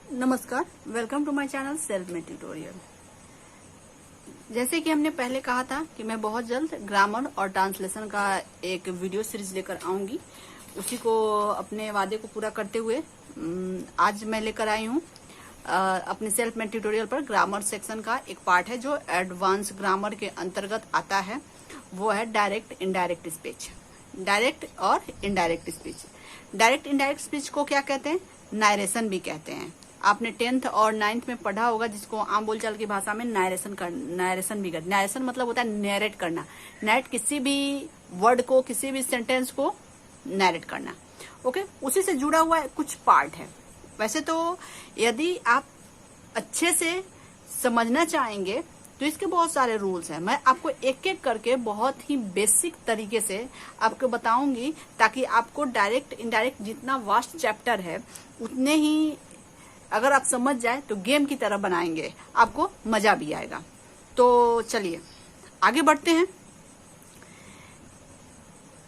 नमस्कार, welcome to my channel self made tutorial. जैसे कि हमने पहले कहा था कि मैं बहुत जल्द ग्रामर और ट्रांसलेशन का एक वीडियो सीरीज लेकर आऊंगी। उसी को अपने वादे को पूरा करते हुए आज मैं लेकर आई हूँ अपने सेल्फ मेड ट्यूटोरियल पर ग्रामर सेक्शन का एक पार्ट है जो एडवांस ग्रामर के अंतर्गत आता है। वो है डायरेक्ट इनडायरेक्ट स्पीच। डायरेक्ट और indirect speech. Direct indirect speech को क्या कहते हैं? नारेशन भी कहते हैं। आपने 10th और 9th में पढ़ा होगा, जिसको आम बोलचाल की भाषा में नारेशन भी करते। नारेशन मतलब होता है नैरेट करना। नैरेट किसी भी वर्ड को, किसी भी सेंटेंस को नैरेट करना। ओके, उसी से जुड़ा हुआ कुछ पार्ट है। वैसे तो यदि आप अच्छे से समझना चाहेंगे तो इसके बहुत सारे रूल्स हैं। मैं आपको एक एक करके बहुत ही बेसिक तरीके से आपको बताऊंगी, ताकि आपको डायरेक्ट इनडायरेक्ट जितना वास्ट चैप्टर है उतने ही अगर आप समझ जाए तो गेम की तरह बनाएंगे, आपको मजा भी आएगा। तो चलिए आगे बढ़ते हैं।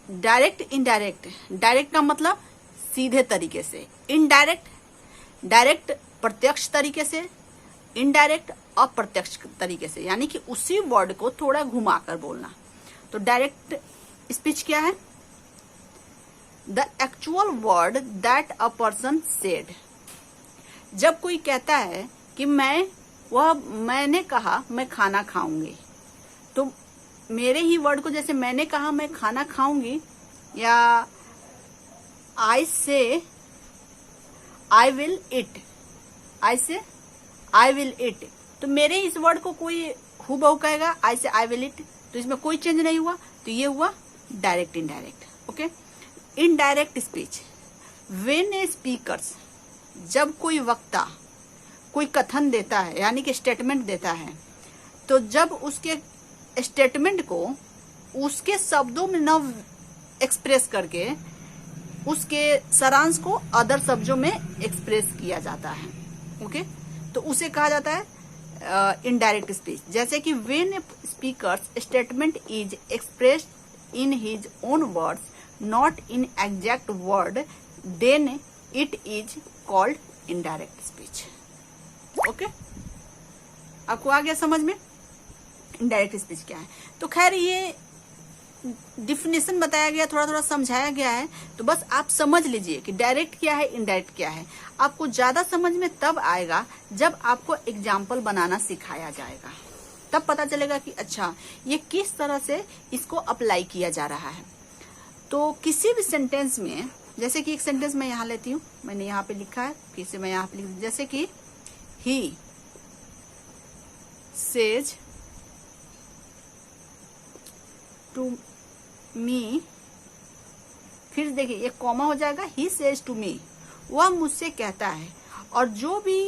Direct indirect. डायरेक्ट का मतलब सीधे तरीके से, इनडायरेक्ट डायरेक्ट प्रत्यक्ष तरीके से, इनडायरेक्ट अप्रत्यक्ष तरीके से, यानी कि उसी वर्ड को थोड़ा घुमाकर बोलना। तो डायरेक्ट स्पीच क्या है? The actual word that a person said. जब कोई कहता है कि मैंने कहा मैं खाना खाऊंगी, तो मेरे ही वर्ड को, जैसे मैंने कहा मैं खाना खाऊंगी, या आई से आई विल इट, आई से आई विल इट, तो मेरे इस वर्ड को कोई हूबहू कहेगा आई से आई विल इट, तो इसमें कोई चेंज नहीं हुआ। तो ये हुआ direct indirect. Okay, indirect speech. When A speakers, जब कोई वक्ता कोई कथन देता है, यानी कि स्टेटमेंट देता है, तो जब उसके स्टेटमेंट को उसके शब्दों में न एक्सप्रेस करके उसके सारांश को अदर शब्दों में एक्सप्रेस किया जाता है। ओके, तो उसे कहा जाता है इनडायरेक्ट स्पीच। जैसे कि when speakers statement is expressed in his own words, not in exact word, then it is called indirect speech. Okay, आपको आ गया समझ में इनडायरेक्ट स्पीच क्या है? तो खैर ये डिफिनेशन बताया गया, थोड़ा थोड़ा समझाया गया है, तो बस आप समझ लीजिए कि डायरेक्ट क्या है, इनडायरेक्ट क्या है। आपको ज्यादा समझ में तब आएगा जब आपको एग्जाम्पल बनाना सिखाया जाएगा, तब पता चलेगा कि अच्छा ये किस तरह से इसको अप्लाई किया जा रहा है। तो किसी भी सेंटेंस में, जैसे कि एक सेंटेंस मैं यहाँ लेती हूँ, मैंने यहाँ पे लिखा है, फिर से मैं यहाँ पे लिख, जैसे कि ही सेज टू मी, फिर देखिए ये कॉमा हो जाएगा, ही सेज टू मी, वह मुझसे कहता है। और जो भी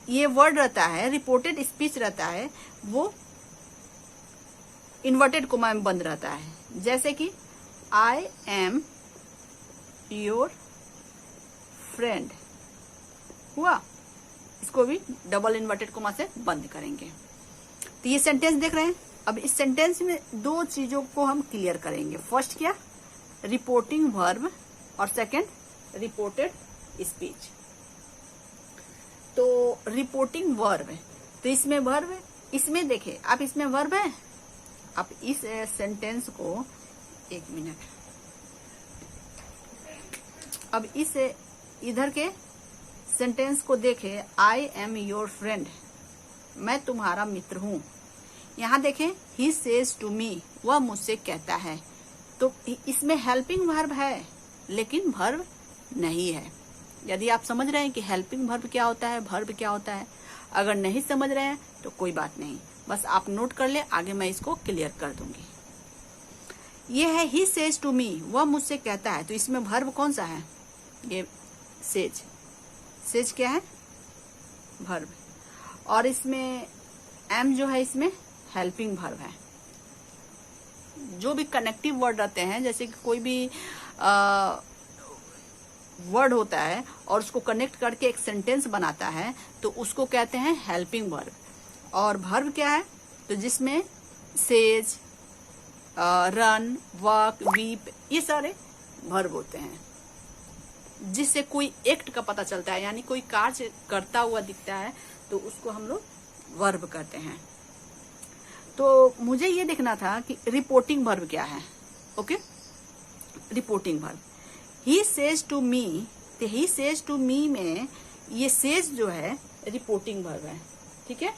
ये वर्ड रहता है, रिपोर्टेड स्पीच रहता है, वो इन्वर्टेड कोमा में बंद रहता है। जैसे कि आई एम योर फ्रेंड हुआ, इसको भी डबल इन्वर्टेड कोमा से बंद करेंगे। तो ये सेंटेंस देख रहे हैं। अब इस सेंटेंस में दो चीजों को हम क्लियर करेंगे। फर्स्ट क्या? रिपोर्टिंग वर्ब, और सेकंड रिपोर्टेड स्पीच। तो रिपोर्टिंग वर्ब है, तो इसमें वर्ब है, इसमें देखिए आप, इसमें वर्ब है। आप इस सेंटेंस को, एक मिनट, अब इस इधर के सेंटेंस को देखें, आई एम योर फ्रेंड, मैं तुम्हारा मित्र हूं। यहाँ देखें, ही सेज टू मी, वह मुझसे कहता है। तो इसमें हेल्पिंग वर्ब है, लेकिन वर्ब नहीं है। यदि आप समझ रहे हैं कि हेल्पिंग वर्ब क्या होता है, वर्ब क्या होता है, अगर नहीं समझ रहे हैं तो कोई बात नहीं, बस आप नोट कर ले, आगे मैं इसको क्लियर कर दूंगी। ये है ही सेज टू मी, वह मुझसे कहता है, तो इसमें वर्ब कौन सा है? ये सेज। सेज क्या है? वर्ब। और इसमें एम जो है, इसमें हेल्पिंग वर्ब है। जो भी कनेक्टिव वर्ड रहते हैं, जैसे कि कोई भी वर्ड होता है और उसको कनेक्ट करके एक सेंटेंस बनाता है, तो उसको कहते हैं हेल्पिंग वर्ब। और वर्ब क्या है? तो जिसमें सेज, रन, वर्क, वीप, ये सारे वर्ब होते हैं। जिससे कोई एक्ट का पता चलता है, यानी कोई कार्य करता हुआ दिखता है, तो उसको हम लोग वर्ब कहते हैं। तो मुझे ये देखना था कि रिपोर्टिंग वर्ब क्या है। Okay, reporting verb, he says to me, तो ही सेज टू मी में ये सेज जो है रिपोर्टिंग वर्ब है। ठीक है,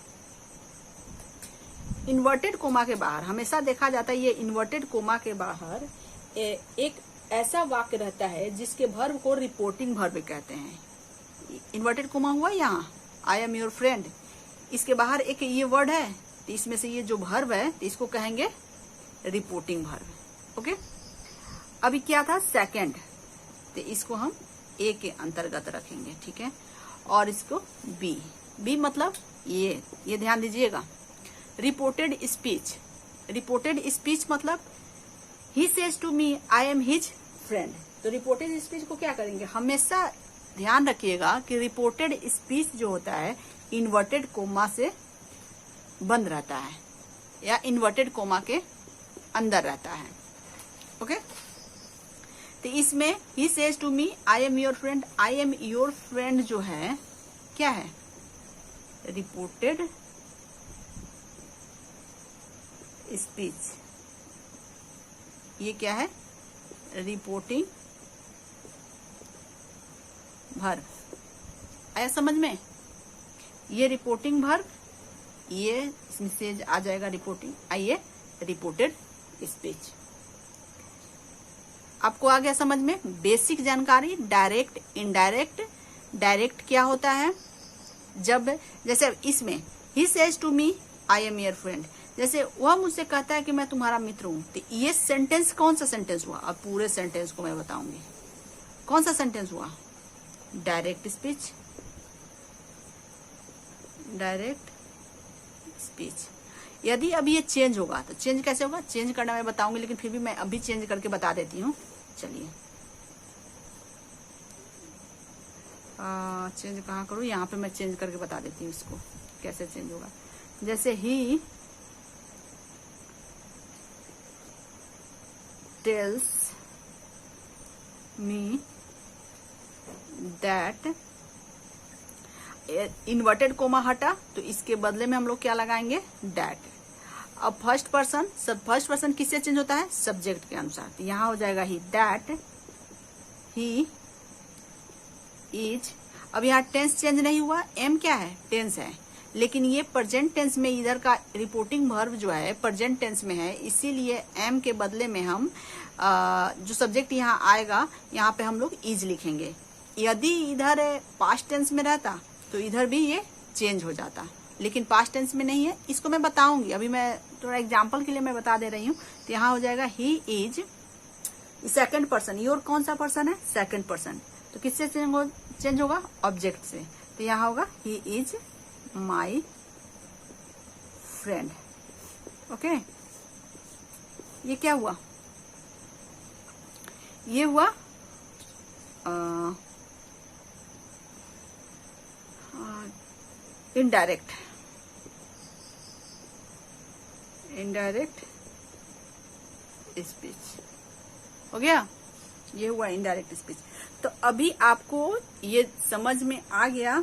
इन्वर्टेड कोमा के बाहर हमेशा देखा जाता है, ये इन्वर्टेड कोमा के बाहर एक ऐसा वाक्य रहता है जिसके वर्ब को रिपोर्टिंग वर्ब कहते हैं। इन्वर्टेड कोमा हुआ यहाँ, आई एम योर फ्रेंड, इसके बाहर एक ये वर्ड है, तो इसमें से ये जो वर्ब है तो इसको कहेंगे रिपोर्टिंग वर्ब। ओके, अभी क्या था सेकंड, तो इसको हम ए के अंतर्गत रखेंगे। ठीक है, और इसको बी, बी मतलब ये ध्यान दीजिएगा, रिपोर्टेड स्पीच, रिपोर्टेड स्पीच मतलब he says to me I am his friend. तो रिपोर्टेड स्पीच को क्या करेंगे, हमेशा ध्यान रखिएगा कि रिपोर्टेड स्पीच जो होता है इन्वर्टेड कोमा से बंद रहता है या इन्वर्टेड कोमा के अंदर रहता है। ओके, तो इसमें he says to me I am your friend, I am your friend जो है क्या है, रिपोर्टेड स्पीच। ये क्या है, रिपोर्टिंग वर्ब। आया समझ में, ये रिपोर्टिंग वर्ब, ये इसमें से आ जाएगा रिपोर्टिंग, आइए रिपोर्टेड स्पीच। आपको आ गया समझ में बेसिक जानकारी, डायरेक्ट इनडायरेक्ट। डायरेक्ट क्या होता है, जब जैसे इसमें he says to me I am your friend, जैसे वह मुझसे कहता है कि मैं तुम्हारा मित्र हूं, तो ये सेंटेंस कौन सा सेंटेंस हुआ, अब पूरे सेंटेंस को मैं बताऊंगी कौन सा सेंटेंस हुआ, डायरेक्ट स्पीच, डायरेक्ट स्पीच। यदि अब ये चेंज होगा तो चेंज कैसे होगा, चेंज करना मैं बताऊंगी, लेकिन फिर भी मैं अभी चेंज करके बता देती हूँ। चलिए चेंज कहाँ करूँ, यहाँ पे मैं चेंज करके बता देती हूँ इसको कैसे चेंज होगा। जैसे he tells me that, inverted coma हटा तो इसके बदले में हम लोग क्या लगाएंगे, दैट। अब फर्स्ट पर्सन, सब फर्स्ट पर्सन किससे चेंज होता है, सब्जेक्ट के अनुसार, तो यहाँ हो जाएगा ही, दैट ही इज। अब यहाँ टेंस चेंज नहीं हुआ, एम क्या है, टेंस है, लेकिन ये प्रेजेंट टेंस में इधर का रिपोर्टिंग वर्ब जो है प्रेजेंट टेंस में है, इसीलिए एम के बदले में हम जो सब्जेक्ट यहाँ आएगा यहाँ पे हम लोग इज लिखेंगे। यदि इधर पास्ट टेंस में रहता तो इधर भी ये चेंज हो जाता, लेकिन पास्ट टेंस में नहीं है, इसको मैं बताऊंगी, अभी मैं थोड़ा एग्जांपल के लिए मैं बता दे रही हूँ। तो यहाँ हो जाएगा he is second person, your कौन सा पर्सन है, सेकंड पर्सन, तो किससे चेंज होगा, ऑब्जेक्ट से, तो यहाँ होगा he is my friend. Okay, ये क्या हुआ, ये हुआ इनडायरेक्ट, इनडायरेक्ट स्पीच हो गया, ये हुआ इनडायरेक्ट स्पीच। तो अभी आपको ये समझ में आ गया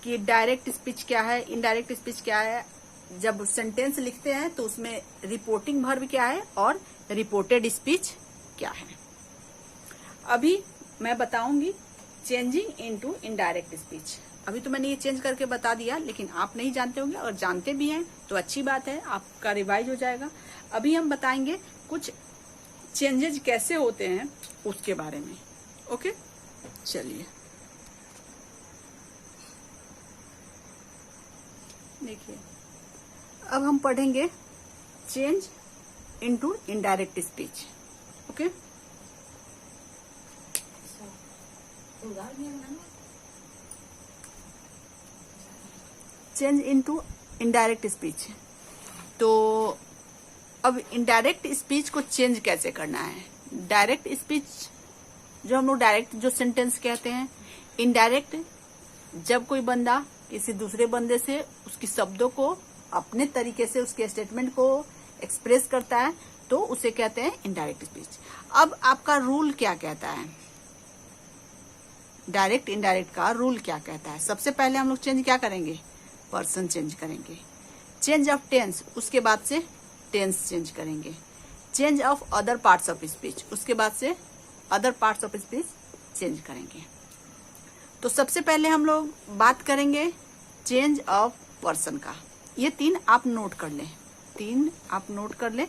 कि डायरेक्ट स्पीच क्या है, इनडायरेक्ट स्पीच क्या है। जब सेंटेंस लिखते हैं तो उसमें रिपोर्टिंग वर्ब क्या है और रिपोर्टेड स्पीच क्या है। अभी मैं बताऊंगी चेंजिंग इनटू इनडायरेक्ट स्पीच। अभी तो मैंने ये चेंज करके बता दिया, लेकिन आप नहीं जानते होंगे, और जानते भी हैं तो अच्छी बात है, आपका रिवाइज हो जाएगा। अभी हम बताएंगे कुछ चेंजेज कैसे होते हैं उसके बारे में। ओके, चलिए देखिए, अब हम पढ़ेंगे change into indirect speech. Okay, change into indirect speech. तो अब इनडायरेक्ट स्पीच को चेंज कैसे करना है। डायरेक्ट स्पीच जो हम लोग डायरेक्ट जो सेंटेंस कहते हैं, इनडायरेक्ट जब कोई बंदा किसी दूसरे बंदे से उसकी शब्दों को अपने तरीके से उसके स्टेटमेंट को एक्सप्रेस करता है तो उसे कहते हैं इनडायरेक्ट स्पीच। अब आपका रूल क्या कहता है, डायरेक्ट इनडायरेक्ट का रूल क्या कहता है। सबसे पहले हम लोग चेंज क्या करेंगे, पर्सन चेंज करेंगे। चेंज ऑफ टेंस, उसके बाद से टेंस चेंज करेंगे। Change of other parts of speech, उसके बाद से other parts of speech change करेंगे। तो सबसे पहले हम लोग बात करेंगे चेंज ऑफ पर्सन का। ये 3 आप नोट कर लें, 3 आप नोट कर लें।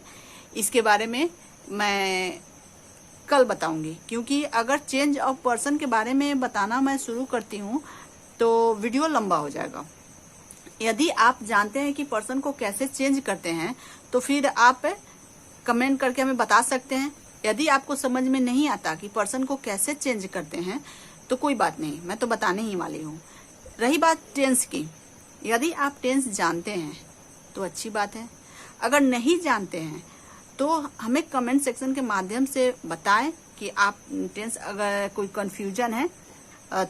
इसके बारे में मैं कल बताऊंगी, क्योंकि अगर चेंज ऑफ पर्सन के बारे में बताना मैं शुरू करती हूँ तो वीडियो लंबा हो जाएगा। यदि आप जानते हैं कि पर्सन को कैसे चेंज करते हैं तो फिर आप कमेंट करके हमें बता सकते हैं। यदि आपको समझ में नहीं आता कि पर्सन को कैसे चेंज करते हैं तो कोई बात नहीं, मैं तो बताने ही वाली हूँ। रही बात टेंस की, यदि आप टेंस जानते हैं तो अच्छी बात है, अगर नहीं जानते हैं तो हमें कमेंट सेक्शन के माध्यम से बताएं कि आप टेंस, अगर कोई कंफ्यूजन है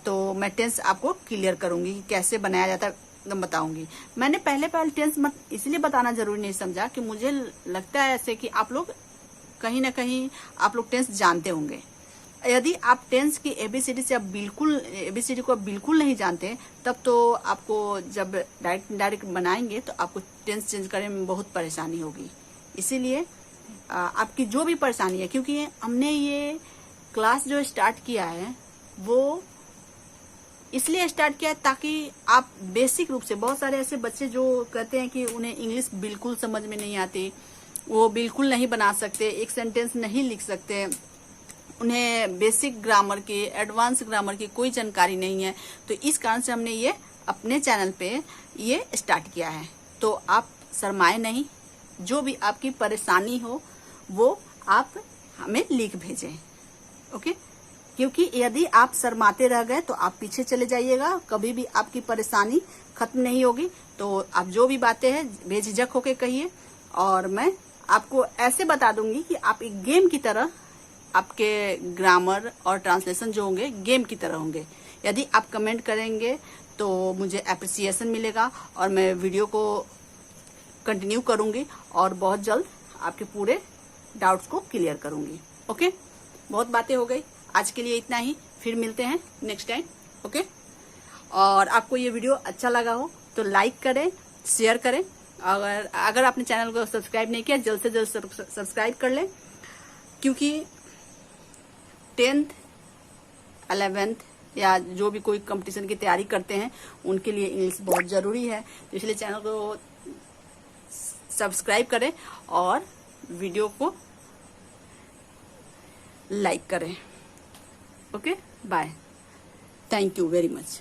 तो मैं टेंस आपको क्लियर करूंगी कि कैसे बनाया जाता है, बताऊंगी। मैंने पहले टेंस इसलिए बताना जरूरी नहीं समझा कि मुझे लगता है ऐसे कि आप लोग कहीं ना कहीं आप लोग टेंस जानते होंगे। यदि आप टेंस की एबीसीडी से एबीसीडी को बिल्कुल नहीं जानते, तब तो आपको जब डायरेक्ट बनाएंगे तो आपको टेंस चेंज करने में बहुत परेशानी होगी। इसीलिए आपकी जो भी परेशानी है, क्योंकि हमने ये क्लास जो स्टार्ट किया है वो इसलिए स्टार्ट किया है ताकि आप बेसिक रूप से, बहुत सारे ऐसे बच्चे जो कहते हैं कि उन्हें इंग्लिश बिल्कुल समझ में नहीं आती, वो बिल्कुल नहीं बना सकते, एक सेंटेंस नहीं लिख सकते, उन्हें बेसिक ग्रामर की, एडवांस ग्रामर की कोई जानकारी नहीं है। तो इस कारण से हमने ये अपने चैनल पे ये स्टार्ट किया है। तो आप शर्माए नहीं, जो भी आपकी परेशानी हो वो आप हमें लिख भेजें, ओके। क्योंकि यदि आप शर्माते रह गए तो आप पीछे चले जाइएगा, कभी भी आपकी परेशानी खत्म नहीं होगी। तो आप जो भी बातें हैं बेझिझक होके कहिए, और मैं आपको ऐसे बता दूंगी कि आप एक गेम की तरह, आपके ग्रामर और ट्रांसलेशन जो होंगे गेम की तरह होंगे। यदि आप कमेंट करेंगे तो मुझे अप्रिसिएशन मिलेगा और मैं वीडियो को कंटिन्यू करूंगी और बहुत जल्द आपके पूरे डाउट्स को क्लियर करूंगी, ओके। बहुत बातें हो गई, आज के लिए इतना ही, फिर मिलते हैं नेक्स्ट टाइम, ओके। और आपको ये वीडियो अच्छा लगा हो तो लाइक करें, शेयर करें। अगर आपने चैनल को सब्सक्राइब नहीं किया, जल्द से जल्द सब्सक्राइब कर लें, क्योंकि 10th 11th या जो भी कोई कंपटीशन की तैयारी करते हैं उनके लिए इंग्लिश बहुत जरूरी है। तो इसलिए चैनल को सब्सक्राइब करें और वीडियो को लाइक करें, okay. Bye, thank you very much.